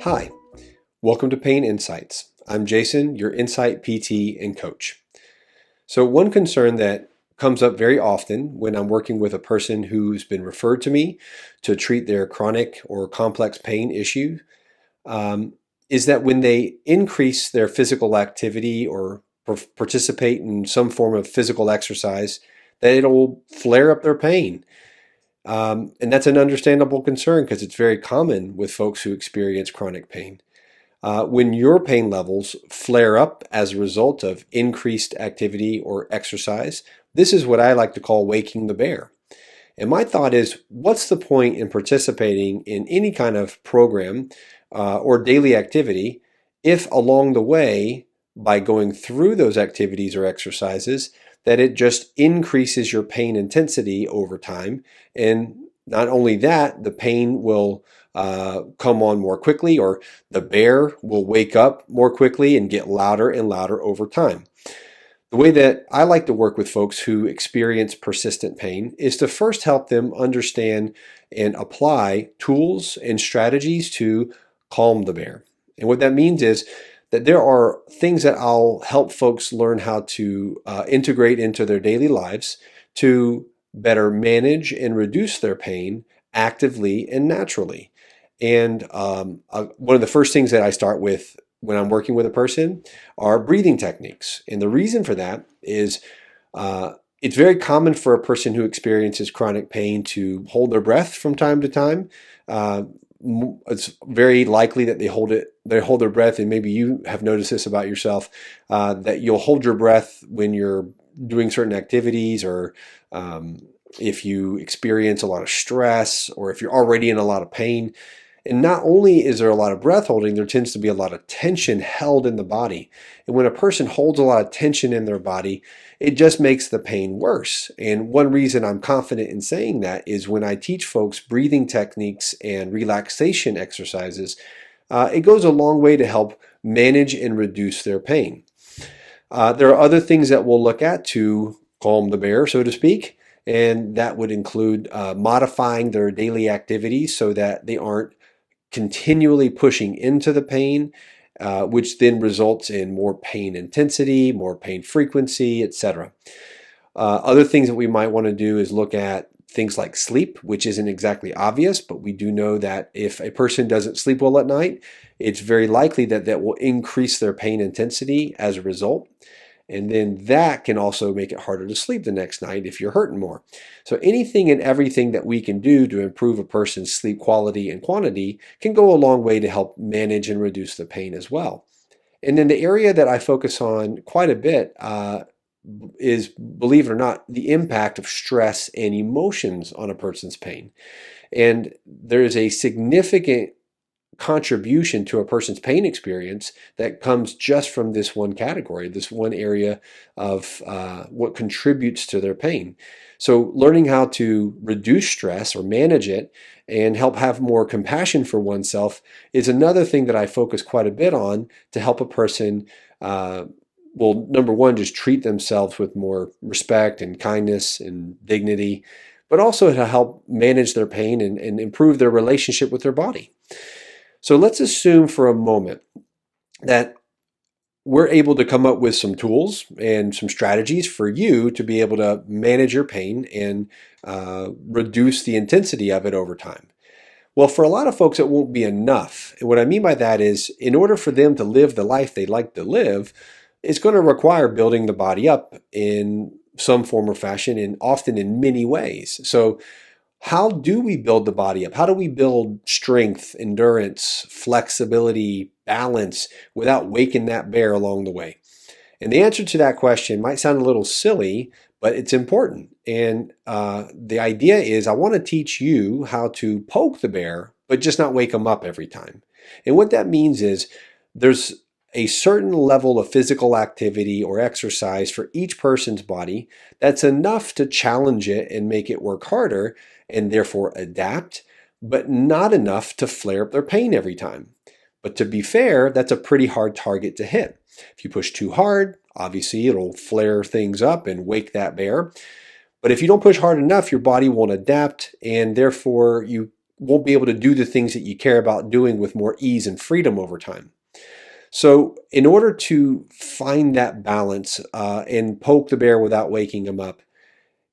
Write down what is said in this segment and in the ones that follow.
Hi, welcome to Pain Insights. I'm Jason, your Insight PT and coach. So, one concern that comes up very often when I'm working with a person who's been referred to me to treat their chronic or complex pain issue um, is that when they increase their physical activity or participate in some form of physical exercise, that it'll flare up their pain. And that's an understandable concern because it's very common with folks who experience chronic pain. When your pain levels flare up as a result of increased activity or exercise, this is what I like to call waking the bear. And my thought is, what's the point in participating in any kind of program or daily activity if along the way, by going through those activities or exercises, that it just increases your pain intensity over time? And not only that, the pain will come on more quickly, or the bear will wake up more quickly and get louder and louder over time. The way that I like to work with folks who experience persistent pain is to first help them understand and apply tools and strategies to calm the bear. And what that means is that there are things that I'll help folks learn how to integrate into their daily lives to better manage and reduce their pain actively and naturally. And one of the first things that I start with when I'm working with a person are breathing techniques. And the reason for that is it's very common for a person who experiences chronic pain to hold their breath from time to time. Uh, it's very likely that they hold their breath, and maybe you have noticed this about yourself, that you'll hold your breath when you're doing certain activities, or if you experience a lot of stress, or if you're already in a lot of pain. And not only is there a lot of breath holding, there tends to be a lot of tension held in the body. And when a person holds a lot of tension in their body, it just makes the pain worse. And one reason I'm confident in saying that is when I teach folks breathing techniques and relaxation exercises, it goes a long way to help manage and reduce their pain. There are other things that we'll look at to calm the bear, so to speak. And that would include modifying their daily activities so that they aren't continually pushing into the pain, which then results in more pain intensity, more pain frequency, etc. Other things that we might want to do is look at things like sleep, which isn't exactly obvious, but we do know that if a person doesn't sleep well at night, it's very likely that that will increase their pain intensity as a result. And then that can also make it harder to sleep the next night if you're hurting more. So anything and everything that we can do to improve a person's sleep quality and quantity can go a long way to help manage and reduce the pain as well. And then the area that I focus on quite a bit is, believe it or not, the impact of stress and emotions on a person's pain. And there is a significant contribution to a person's pain experience that comes just from this one category, this one area of what contributes to their pain. So learning how to reduce stress or manage it and help have more compassion for oneself is another thing that I focus quite a bit on to help a person, well, number one, just treat themselves with more respect and kindness and dignity, but also to help manage their pain and improve their relationship with their body. So let's assume for a moment that we're able to come up with some tools and some strategies for you to be able to manage your pain and reduce the intensity of it over time. Well, for a lot of folks, it won't be enough. And what I mean by that is, in order for them to live the life they like to live, it's going to require building the body up in some form or fashion, and often in many ways. So how do we build the body up? How do we build strength, endurance, flexibility, balance without waking that bear along the way? And the answer to that question might sound a little silly, but it's important. And the idea is, I want to teach you how to poke the bear, but just not wake them up every time. And what that means is there's a certain level of physical activity or exercise for each person's body that's enough to challenge it and make it work harder and therefore adapt, but not enough to flare up their pain every time. But to be fair, that's a pretty hard target to hit. If you push too hard, obviously it'll flare things up and wake that bear. But if you don't push hard enough, your body won't adapt, and therefore you won't be able to do the things that you care about doing with more ease and freedom over time. So in order to find that balance and poke the bear without waking him up,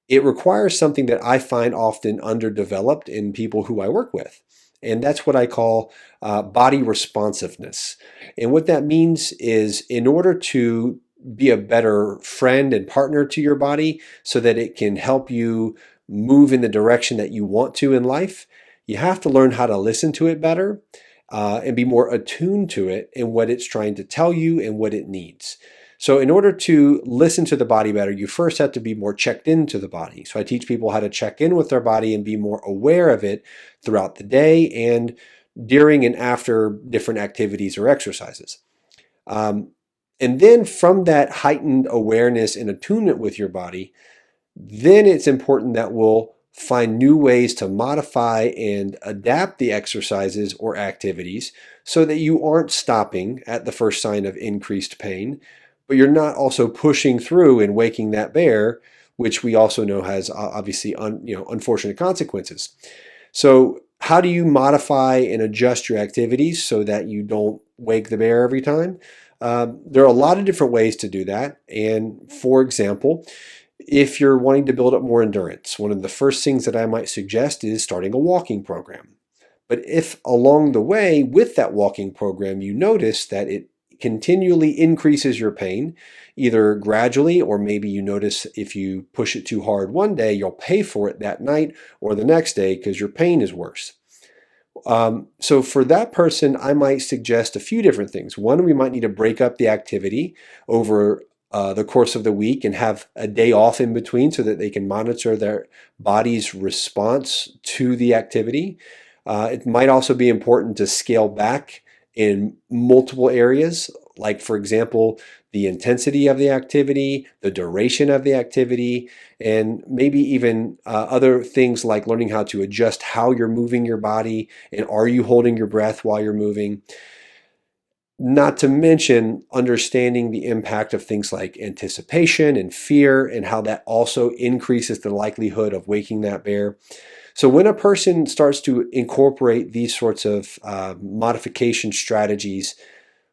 it requires something that I find often underdeveloped in people who I work with. And that's what I call body responsiveness. And what that means is, in order to be a better friend and partner to your body so that it can help you move in the direction that you want to in life, you have to learn how to listen to it better and be more attuned to it and what it's trying to tell you and what it needs. So in order to listen to the body better, you first have to be more checked into the body. So I teach people how to check in with their body and be more aware of it throughout the day and during and after different activities or exercises. And then from that heightened awareness and attunement with your body, then it's important that we'll find new ways to modify and adapt the exercises or activities so that you aren't stopping at the first sign of increased pain, but you're not also pushing through and waking that bear, which we also know has obviously unfortunate consequences. So how do you modify and adjust your activities so that you don't wake the bear every time? There are a lot of different ways to do that. And for example, if you're wanting to build up more endurance, one of the first things that I might suggest is starting a walking program. But if along the way with that walking program, you notice that it continually increases your pain, either gradually, or maybe you notice if you push it too hard one day, you'll pay for it that night or the next day because your pain is worse. So for that person, I might suggest a few different things. One, we might need to break up the activity over the course of the week and have a day off in between so that they can monitor their body's response to the activity. It might also be important to scale back in multiple areas, like for example, the intensity of the activity, the duration of the activity, and maybe even other things like learning how to adjust how you're moving your body and are you holding your breath while you're moving. Not to mention understanding the impact of things like anticipation and fear and how that also increases the likelihood of waking that bear. So when a person starts to incorporate these sorts of modification strategies,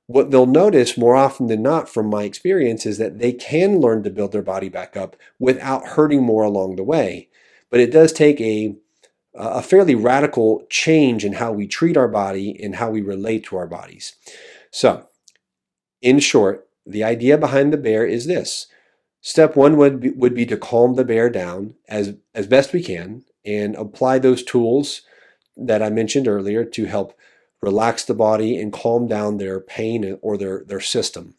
what they'll notice more often than not from my experience is that they can learn to build their body back up without hurting more along the way. But it does take a fairly radical change in how we treat our body and how we relate to our bodies. So, in short, the idea behind the bear is this. Step one would be to calm the bear down as best we can and apply those tools that I mentioned earlier to help relax the body and calm down their pain or their system.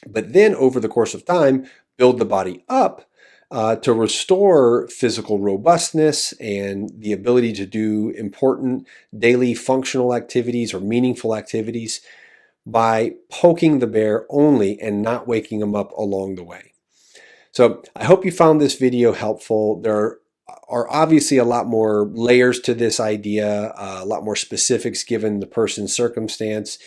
But then over the course of time, build the body up to restore physical robustness and the ability to do important daily functional activities or meaningful activities by poking the bear only and not waking them up along the way. So I hope you found this video helpful. There are obviously a lot more layers to this idea, a lot more specifics given the person's circumstance.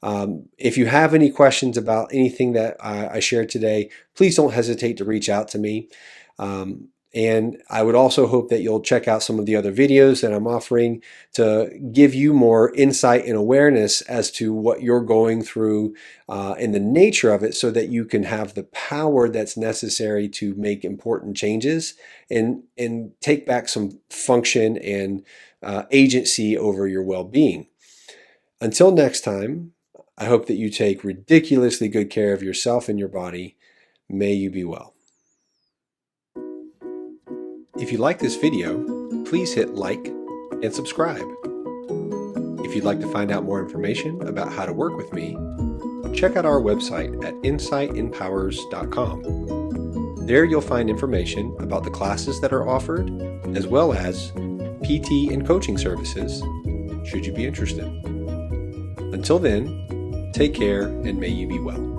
If you have any questions about anything that I shared today, please don't hesitate to reach out to me. And I would also hope that you'll check out some of the other videos that I'm offering to give you more insight and awareness as to what you're going through and the nature of it so that you can have the power that's necessary to make important changes and take back some function and agency over your well-being. Until next time, I hope that you take ridiculously good care of yourself and your body. May you be well. If you like this video, please hit like and subscribe. If you'd like to find out more information about how to work with me, check out our website at insightenpowers.com. There you'll find information about the classes that are offered, as well as PT and coaching services, should you be interested. Until then, take care and may you be well.